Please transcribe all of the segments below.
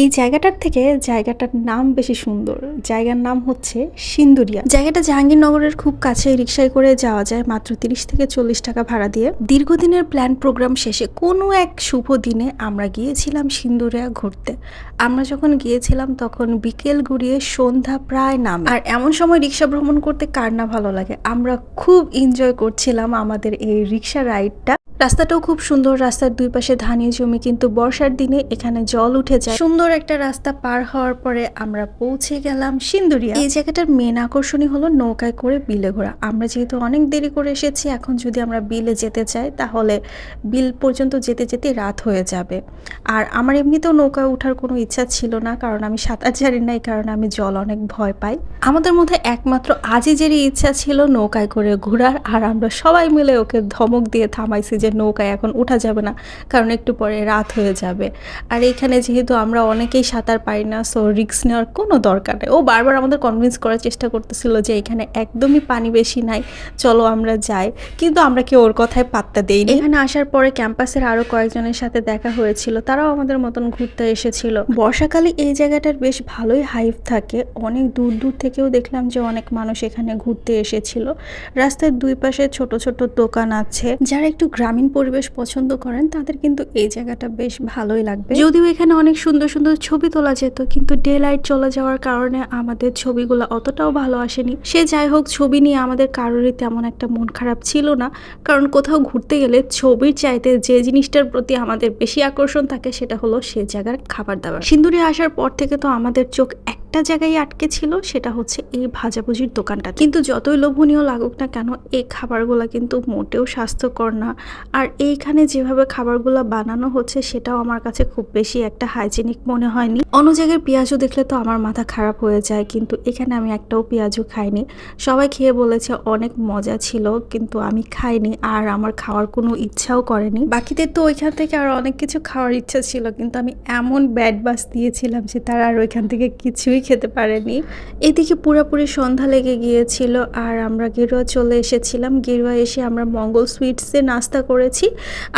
এই জায়গাটার থেকে জায়গাটার নাম বেশি সুন্দর। জায়গার নাম হচ্ছে সিন্দুরিয়া। জায়গাটা জাহাঙ্গীরনগরের খুব কাছে, রিক্সায় করে যাওয়া যায় মাত্র 30 থেকে 40 টাকা ভাড়া দিয়ে। দীর্ঘদিনের প্ল্যান প্রোগ্রাম শেষে কোনো এক শুভ দিনে আমরা গিয়েছিলাম সিন্দুরিয়া ঘুরতে। আমরা যখন গিয়েছিলাম তখন বিকেল গড়িয়ে সন্ধ্যা প্রায় নামে। আর এমন সময় রিক্সা ভ্রমণ করতে কার না ভালো লাগে। আমরা খুব এনজয় করছিলাম আমাদের এই রিক্সা রাইডটা। রাস্তাটাও খুব সুন্দর, রাস্তার দুই পাশে ধানি জমি, কিন্তু বর্ষার দিনে এখানে জল উঠে যায়। সুন্দর একটা রাস্তা পার হওয়ার পরে আমরা পৌঁছে গেলাম সিন্দুরিয়া। এই জায়গাটার মেন আকর্ষণই হলো নৌকায় করে বিলে ঘোরা। আমরা যেহেতু অনেক দেরি করে এসেছি, এখন যদি আমরা বিলে যেতে চাই তাহলে বিল পর্যন্ত যেতে যেতে রাত হয়ে যাবে। আর আমার এমনিতেও নৌকায় ওঠার কোনো ইচ্ছা ছিল না, কারণ আমি সাঁতার জানি না, এই কারণে আমি জল অনেক ভয় পাই। আমাদের মধ্যে একমাত্র আজিজেরই ইচ্ছা ছিল নৌকায় করে ঘোরার, আর আমরা সবাই মিলে ওকে ধমক দিয়ে থামাইছি যে নৌকায় এখন উঠা যাবে না, কারণ একটু পরে রাত হয়ে যাবে। আর এখানে যেহেতু আমরা অনেকেই সাঁতার পারি না, সো রিস্ক নেওয়ার কোনো দরকার নেই। ও বারবার আমাদের কনভিন্স করার চেষ্টা করতেছিল যে এখানে একদমই পানি বেশি নাই, চলো আমরা যাই, কিন্তু আমরা কেউ ওর কথায় পাত্তা দেইনি। এখানে আসার পরে ক্যাম্পাসের আরো কয়েকজনের সাথে দেখা হয়েছিল, তারাও আমাদের মতন ঘুরতে এসেছিল। বর্ষাকালে এই জায়গাটার বেশ ভালোই হাইপ থাকে, অনেক দূর দূর থেকেও দেখলাম যে অনেক মানুষ এখানে ঘুরতে এসেছিল। রাস্তার দুই পাশে ছোট ছোট দোকান আছে, যারা একটু গ্রামীণ পরিবেশ পছন্দ করেন তাদের কিন্তু এই জায়গাটা বেশ ভালোই লাগবে। যদিও এখানে অনেক সুন্দর সুন্দর ছবি তোলা যেত, কিন্তু ডে লাইট চলে যাওয়ার কারণে আমাদের ছবিগুলো অতটাও ভালো আসেনি। সে যাই হোক, ছবি নিয়ে আমাদের কারোরই তেমন একটা মন খারাপ ছিল না, কারণ কোথাও ঘুরতে গেলে ছবির চাইতে যে জিনিসটার প্রতি আমাদের বেশি আকর্ষণ থাকে সেটা হলো সে জায়গার খাবার দাবার। সিন্দুরিয়া আসার পর থেকে তো আমাদের চোখ একটা জায়গায় আটকে ছিল, সেটা হচ্ছে এই ভাজাভুজির দোকানটা। কিন্তু যতই লোভনীয় লাগুক না কেন, এই খাবারগুলো কিন্তু মোটেও স্বাস্থ্যকর না। আর এইখানে যেভাবে খাবারগুলো বানানো হচ্ছে সেটাও আমার কাছে খুব বেশি একটা হাইজেনিক মনে হয়নি। অন্য জায়গায় পেঁয়াজও দেখলে তো আমার মাথা খারাপ হয়ে যায়, কিন্তু এখানে আমি একটাও পেঁয়াজও খাইনি। সবাই খেয়ে বলেছে অনেক মজা ছিল, কিন্তু আমি খাইনি, আর আমার খাওয়ার কোনো ইচ্ছাও করেনি। বাকিদের তো ওইখান থেকে আর অনেক কিছু খাওয়ার ইচ্ছা ছিল, কিন্তু আমি এমন ব্যাড বাস দিয়েছিলাম যে তারা আর ওইখান থেকে কিছুই খেতে পারেনি। এদিকে পুরোপুরি সন্ধ্যা লেগে গিয়েছিল, আর আমরা গেরুয়া চলে এসেছিলাম। গেরুয়া এসে আমরা মঙ্গল সুইটসে নাস্তা করেছি।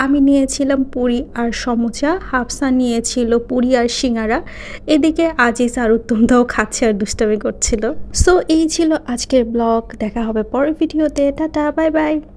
আমি নিয়েছিলাম পুরি আর সমোচা, হাফসা নিয়েছিল পুরি আর সিঙ্গারা। এদিকে আজিজ আর উত্তমদাও খাচ্ছে আর দুষ্টামি করছিল। সো এই ছিল আজকের ব্লগ। দেখা হবে পরের ভিডিওতে। Tata, bye bye.